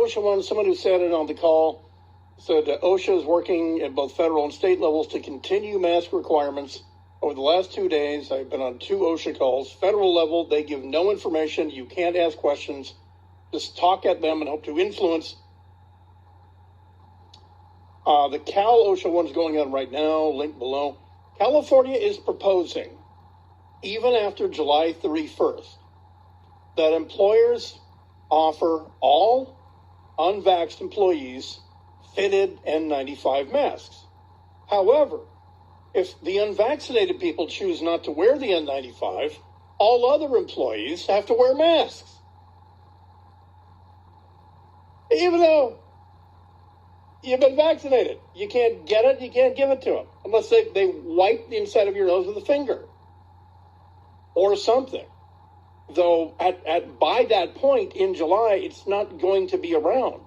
OSHA one, someone who said it on the call, said OSHA is working at both federal and state levels to continue mask requirements. Over the last 2 days, I've been on 2 OSHA calls. Federal level, they give no information. You can't ask questions. Just talk at them and hope to influence. The Cal OSHA one's going on right now, link below. California is proposing, even after July 31st, that employers offer all unvaxxed employees fitted N95 masks. However, if the unvaccinated people choose not to wear the N95, all other employees have to wear masks. Even though you've been vaccinated, you can't get it, you can't give it to them, unless they wipe the inside of your nose with a finger or something. Though by that point in July, it's not going to be around.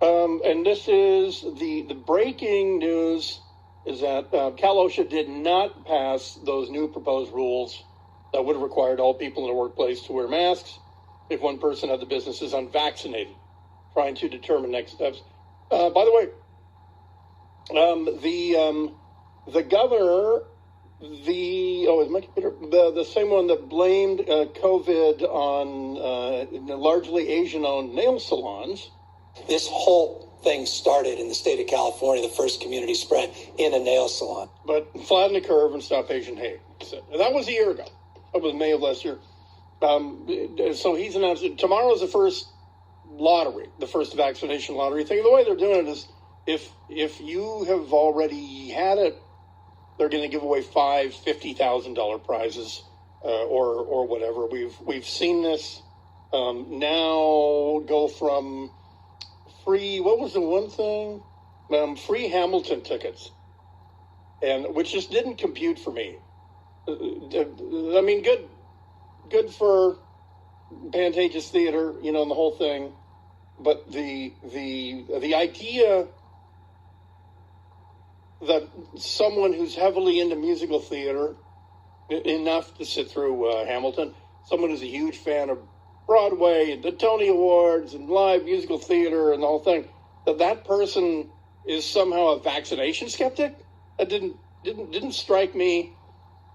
And this is the breaking news is that Cal OSHA did not pass those new proposed rules that would have required all people in the workplace to wear masks if one person of the business is unvaccinated, trying to determine next steps. By the way, the governor, is my computer, the same one that blamed COVID on largely Asian-owned nail salons. This whole thing started in the state of California, the first community spread in a nail salon. But flatten the curve and stop Asian hate. So that was a year ago. That was May of last year. So he's announced that tomorrow is the first lottery, the first vaccination lottery thing. The way they're doing it is if you have already had it, they're going to give away $50,000 prizes or whatever. We've seen this now go from free. What was the one thing? Free Hamilton tickets, and which just didn't compute for me. I mean, good for Pantages Theater, and the whole thing, but the idea that someone who's heavily into musical theater, enough to sit through Hamilton, someone who's a huge fan of Broadway and the Tony Awards and live musical theater and the whole thing, that person is somehow a vaccination skeptic, that didn't strike me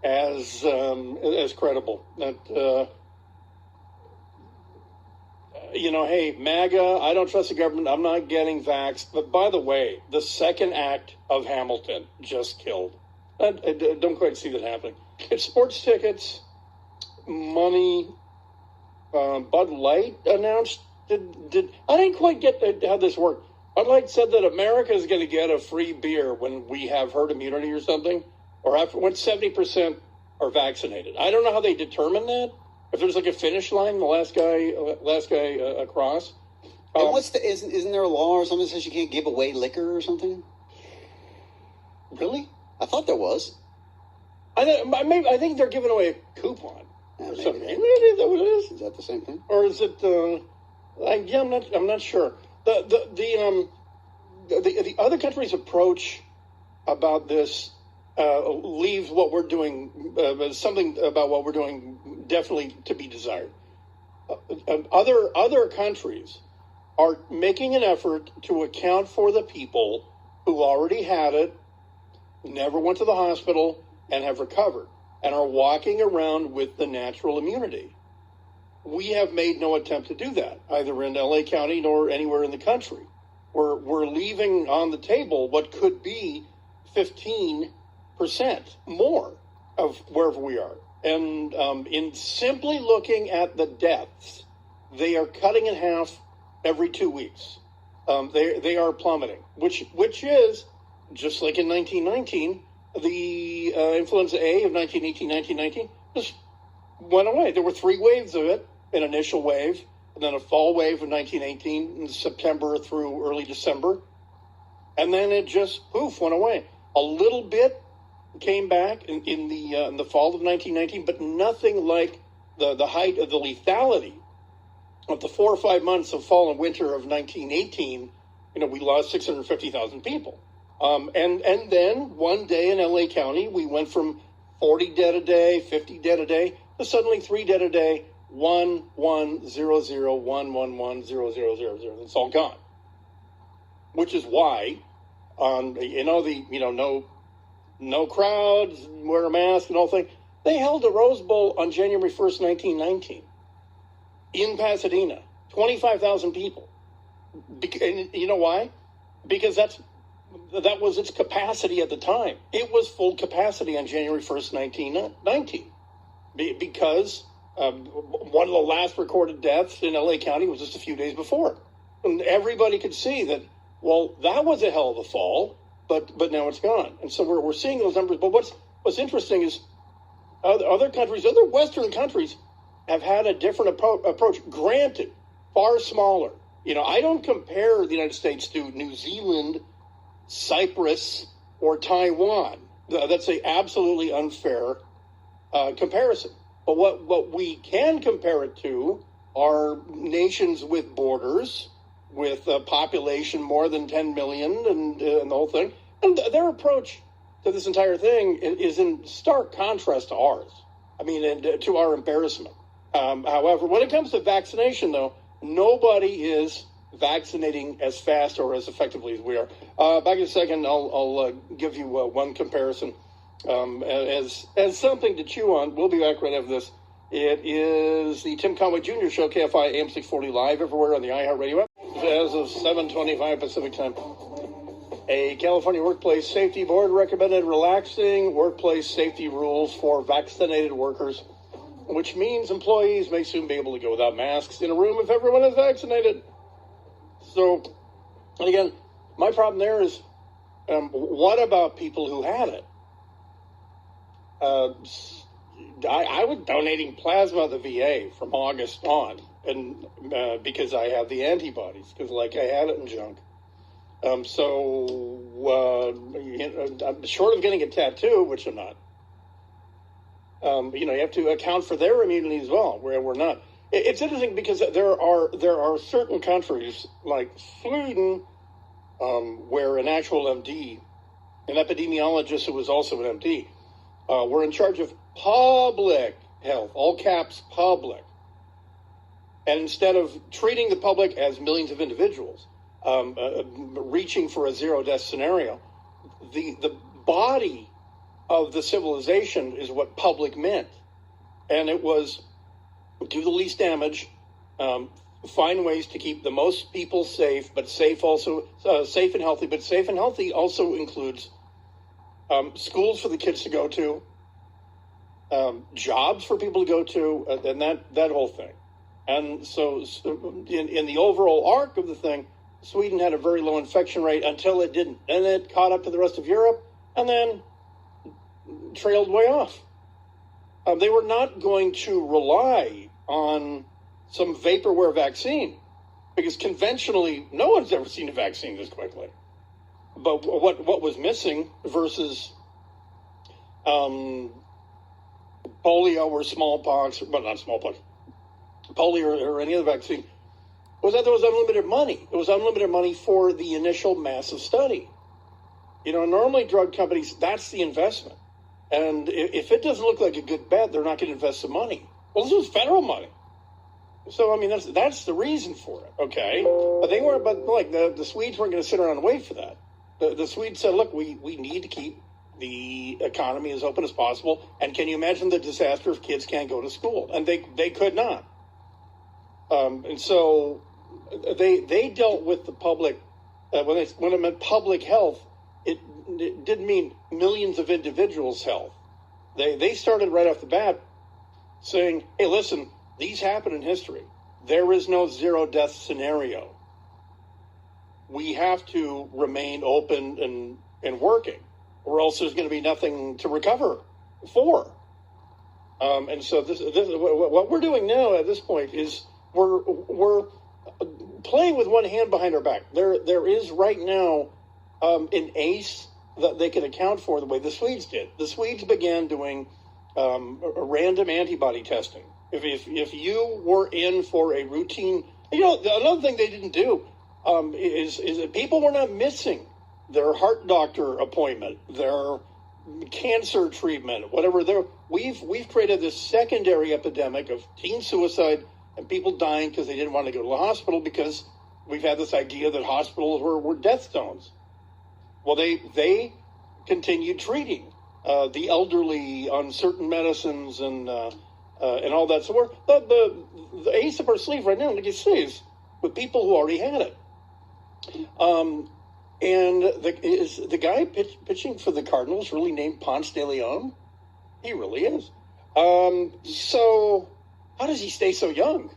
as credible. That hey, MAGA, I don't trust the government, I'm not getting vaxxed. But by the way, the second act of Hamilton just killed. I don't quite see that happening. It's sports tickets, money. Bud Light announced, I didn't quite get how this worked. Bud Light said that America is going to get a free beer when we have herd immunity or something, or after when 70% are vaccinated. I don't know how they determine that. If there's like a finish line, the last guy across. And isn't there a law or something that says you can't give away liquor or something? Really? I thought there was. I think they're giving away a coupon. Or something. Maybe. Is that what it is? Is that the same thing? Or is it? I'm not sure. The other countries' approach about this leaves what we're doing, something about what we're doing definitely to be desired. Other countries are making an effort to account for the people who already had it, never went to the hospital, and have recovered, and are walking around with the natural immunity. We have made no attempt to do that, either in LA County nor anywhere in the country. We're leaving on the table what could be 15% more of wherever we are. And in simply looking at the deaths, they are cutting in half every 2 weeks. They are plummeting, which is, just like in 1919, the influenza A of 1918-1919 just went away. There were 3 waves of it, an initial wave, and then a fall wave of 1918 in September through early December. And then it just, poof, went away. A little bit came back in the fall of 1919, but nothing like the height of the lethality of the 4 or 5 months of fall and winter of 1918. We lost 650,000 people. And then one day in LA County, we went from 40 dead a day, 50 dead a day, to suddenly 3 dead a day, 11001110000. It's all gone. Which is why, no crowds, wear a mask and all thing. They held a Rose Bowl on January 1st, 1919 in Pasadena. 25,000 people. And you know why? Because that was its capacity at the time. It was full capacity on January 1st, 1919. Because one of the last recorded deaths in LA County was just a few days before. And everybody could see that, well, that was a hell of a fall, but now it's gone. And so we're seeing those numbers. But what's interesting is other countries, other Western countries, have had a different approach. Granted, far smaller. I don't compare the United States to New Zealand, Cyprus, or Taiwan. That's an absolutely unfair comparison. But what we can compare it to are nations with borders, with a population more than 10 million and the whole thing. And their approach to this entire thing is in stark contrast to ours. And to our embarrassment. However, when it comes to vaccination, though, nobody is vaccinating as fast or as effectively as we are. Back in a second, I'll give you one comparison as something to chew on. We'll be back right after this. It is the Tim Conway Jr. Show, KFI AM 640 live everywhere on the iHeartRadio app. As of 7:25 Pacific time, a California Workplace Safety Board recommended relaxing workplace safety rules for vaccinated workers, which means employees may soon be able to go without masks in a room if everyone is vaccinated. So, and again, my problem there is, what about people who had it? I was donating plasma to the VA from August on, and because I have the antibodies, because I had it in junk. I'm short of getting a tattoo, which I'm not. You have to account for their immunity as well, where we're not. It's interesting because there are certain countries like Sweden, where an actual MD, an epidemiologist who was also an MD, were in charge of public health, all caps public. And instead of treating the public as millions of individuals, reaching for a zero death scenario, the body of the civilization is what public meant. And it was do the least damage, find ways to keep the most people safe, but safe also, safe and healthy. But safe and healthy also includes schools for the kids to go to, jobs for people to go to, and that whole thing. And so in the overall arc of the thing, Sweden had a very low infection rate until it didn't. And it caught up to the rest of Europe and then trailed way off. They were not going to rely on some vaporware vaccine because conventionally no one's ever seen a vaccine this quickly. But what was missing versus polio or smallpox, well, not smallpox, polio or any other vaccine, was that there was unlimited money. It was unlimited money for the initial massive study. Normally drug companies, that's the investment. And if it doesn't look like a good bet, they're not going to invest the money. Well, this was federal money. So, that's the reason for it, okay? But they weren't, the Swedes weren't going to sit around and wait for that. The Swedes said, look, we need to keep the economy as open as possible. And can you imagine the disaster if kids can't go to school? And they could not. And so they dealt with the public, when it meant public health, it didn't mean millions of individuals' health. They started right off the bat saying, hey, listen, these happen in history. There is no zero death scenario. We have to remain open and working, or else there's going to be nothing to recover for. And so this what we're doing now at this point is we're playing with one hand behind our back. There is right now an ace that they can account for the way the Swedes did. The Swedes began doing random antibody testing. If you were in for a routine, another thing they didn't do is that people were not missing their heart doctor appointment, their cancer treatment, whatever. We've created this secondary epidemic of teen suicide and people dying because they didn't want to go to the hospital because we've had this idea that hospitals were death zones. Well, they continued treating the elderly on certain medicines and all that. So the ace up our sleeve right now, like you say, is with people who already had it. And is the guy pitching for the Cardinals really named Ponce de Leon? He really is. So how does he stay so young?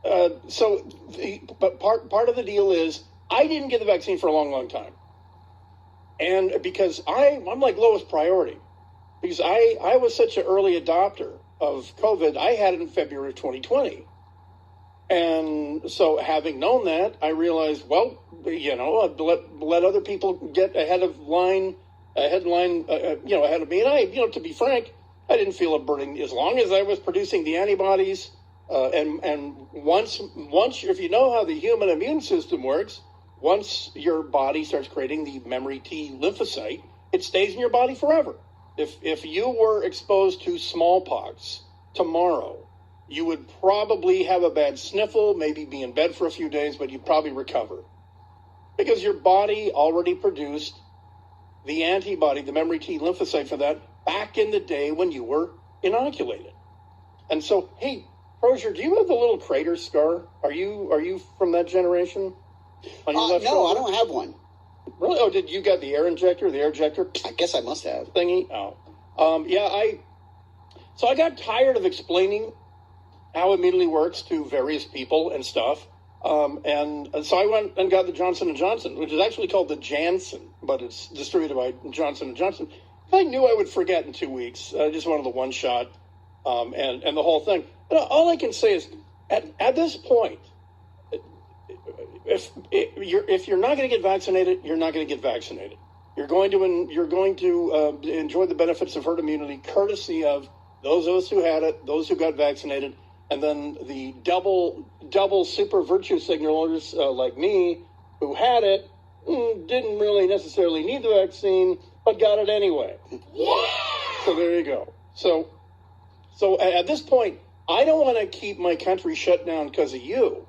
But part of the deal is I didn't get the vaccine for a long, long time. And because I'm like lowest priority, because I was such an early adopter of COVID, I had it in February of 2020. And so having known that, I realized, well, I'd let other people get ahead of me. And to be frank, I didn't feel a burden as long as I was producing the antibodies. And once, if you know how the human immune system works, once your body starts creating the memory T lymphocyte, it stays in your body forever. If you were exposed to smallpox tomorrow, you would probably have a bad sniffle, maybe be in bed for a few days, but you'd probably recover. Because your body already produced the antibody, the memory T lymphocyte for that, back in the day when you were inoculated. And so, hey, Crozier, do you have the little crater scar? Are you from that generation? On your left No, shoulder? I don't have one. Really? Oh, did you got the air injector? I guess I must have. Thingy? Oh. So I got tired of explaining how it immediately works to various people and stuff. And so I went and got the Johnson & Johnson, which is actually called the Janssen, but it's distributed by Johnson & Johnson. I knew I would forget in 2 weeks. I just wanted the one shot and the whole thing. But all I can say is, at this point, if you're not going to get vaccinated, you're not going to get vaccinated. You're going to enjoy the benefits of herd immunity, courtesy of those of us who had it, those who got vaccinated, and then the double super virtue signalers like me who had it didn't really necessarily need the vaccine, but got it anyway. Yeah! So there you go. So at this point, I don't want to keep my country shut down because of you.